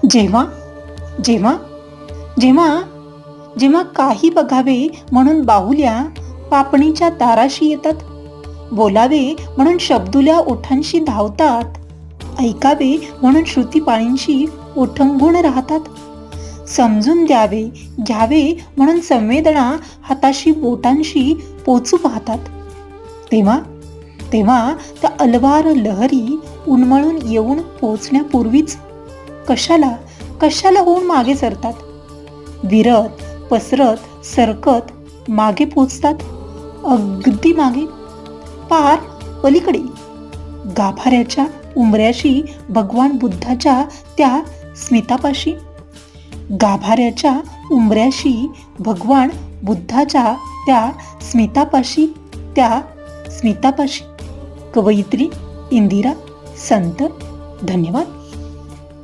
जेव्हा जेव्हा जेव्हा जेव्हा काही बघावे म्हणून बाहुल्या पापणीच्या दाराशी येतात, बोलावे म्हणून शब्दुल्या ओठांशी धावतात, ऐकावे म्हणून श्रुतीपाळींशी ओठंगून राहतात, समजून द्यावे घ्यावे म्हणून संवेदना हाताशी बोटांशी पोचू पाहतात, तेव्हा तेव्हा त्या अलवार लहरी उन्मळून येऊन पोचण्यापूर्वीच कशाला होऊन मागे सरतात, विरत पसरत सरकत मागे पोचतात, अगदी मागे, पार पलीकडे, गाभाऱ्याच्या उंबऱ्याशी भगवान बुद्धाच्या त्या स्मितापाशी, गाभाऱ्याच्या उंबऱ्याशी भगवान बुद्धाच्या त्या स्मितापाशी, त्या स्मितापाशी. कवयित्री इंदिरा संत. धन्यवाद.